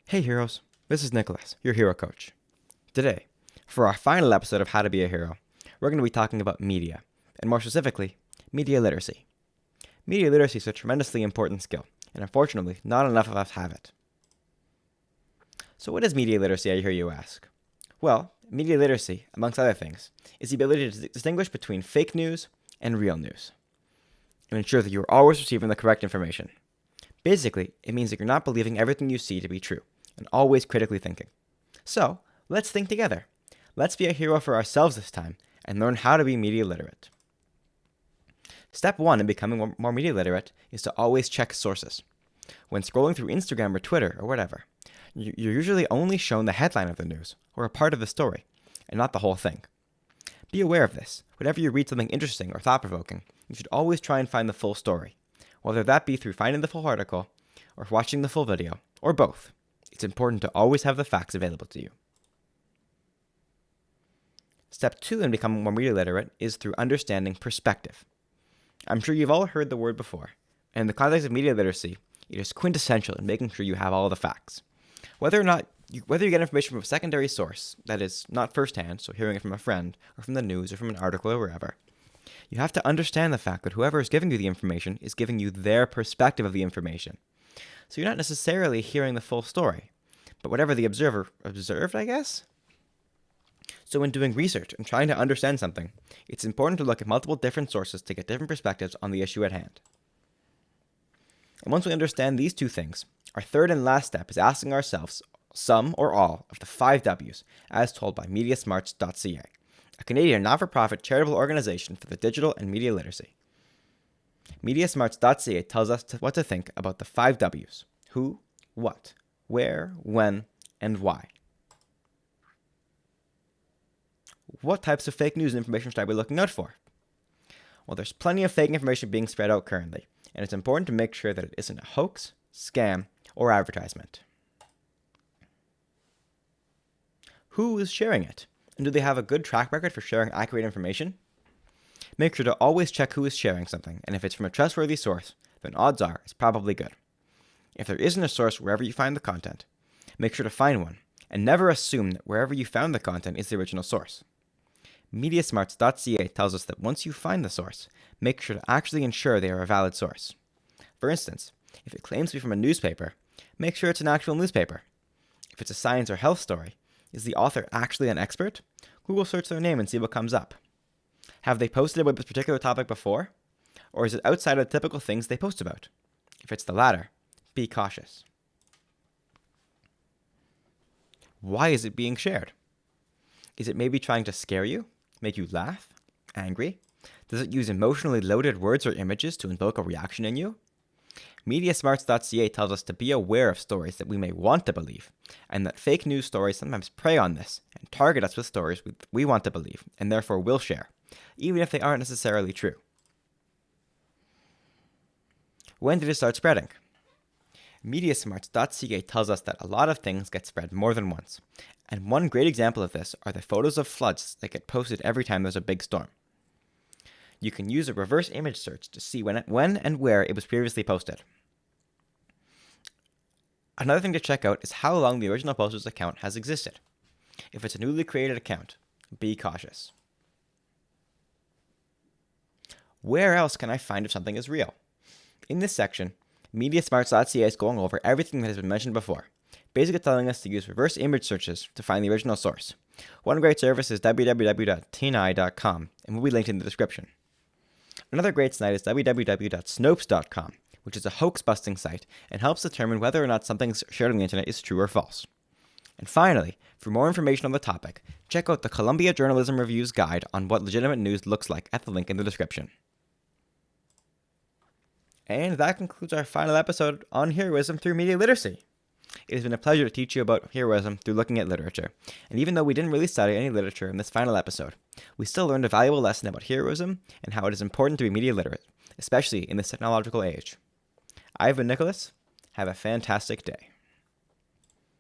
Hey heroes, this is Nicholas, your hero coach. Today, for our final episode of How to Be a Hero, we're going to be talking about media, and more specifically, media literacy. Media literacy is a tremendously important skill, and unfortunately, not enough of us have it. So what is media literacy, I hear you ask? Well, media literacy, amongst other things, is the ability to distinguish between fake news and real news, and ensure that you are always receiving the correct information. Basically, it means that you're not believing everything you see to be true, and always critically thinking. So, let's think together. Let's be a hero for ourselves this time, and learn how to be media literate. Step 1 in becoming more media literate is to always check sources. When scrolling through Instagram or Twitter or whatever, you're usually only shown the headline of the news, or a part of the story, and not the whole thing. Be aware of this. Whenever you read something interesting or thought-provoking, you should always try and find the full story, whether that be through finding the full article, or watching the full video, or both. It's important to always have the facts available to you. Step 2 in becoming more media literate is through understanding perspective. I'm sure you've all heard the word before, and in the context of media literacy, it is quintessential in making sure you have all the facts. Whether you get information from a secondary source, that is, not firsthand, so hearing it from a friend, or from the news, or from an article, or wherever, you have to understand the fact that whoever is giving you the information is giving you their perspective of the information. So you're not necessarily hearing the full story, but whatever the observer observed, I guess? So when doing research and trying to understand something, it's important to look at multiple different sources to get different perspectives on the issue at hand. And once we understand these two things, our third and last step is asking ourselves some or all of the 5 W's as told by mediasmarts.ca, a Canadian not-for-profit charitable organization for the digital and media literacy. Mediasmarts.ca tells us what to think about the 5 W's: who, what, where, when, and why. What types of fake news and information should I be looking out for? Well, there's plenty of fake information being spread out currently, and it's important to make sure that it isn't a hoax, scam, or advertisement. Who is sharing it? And do they have a good track record for sharing accurate information? Make sure to always check who is sharing something, and if it's from a trustworthy source, then odds are it's probably good. If there isn't a source wherever you find the content, make sure to find one, and never assume that wherever you found the content is the original source. Mediasmarts.ca tells us that once you find the source, make sure to actually ensure they are a valid source. For instance, if it claims to be from a newspaper, make sure it's an actual newspaper. If it's a science or health story, is the author actually an expert? Google search their name and see what comes up. Have they posted about this particular topic before? Or is it outside of the typical things they post about? If it's the latter, be cautious. Why is it being shared? Is it maybe trying to scare you, make you laugh, angry? Does it use emotionally loaded words or images to invoke a reaction in you? Mediasmarts.ca tells us to be aware of stories that we may want to believe, and that fake news stories sometimes prey on this and target us with stories we want to believe, and therefore will share, even if they aren't necessarily true. When did it start spreading? Mediasmarts.ca tells us that a lot of things get spread more than once, and one great example of this are the photos of floods that get posted every time there's a big storm. You can use a reverse image search to see when and where it was previously posted. Another thing to check out is how long the original poster's account has existed. If it's a newly created account, be cautious. Where else can I find if something is real? In this section, Mediasmarts.ca is going over everything that has been mentioned before, basically telling us to use reverse image searches to find the original source. One great service is www.tni.com, and will be linked in the description. Another great site is www.snopes.com, which is a hoax-busting site and helps determine whether or not something shared on the internet is true or false. And finally, for more information on the topic, check out the Columbia Journalism Review's guide on what legitimate news looks like at the link in the description. And that concludes our final episode on heroism through media literacy. It has been a pleasure to teach you about heroism through looking at literature, and even though we didn't really study any literature in this final episode, we still learned a valuable lesson about heroism and how it is important to be media literate, especially in this technological age. I've been Nicholas. Have a fantastic day.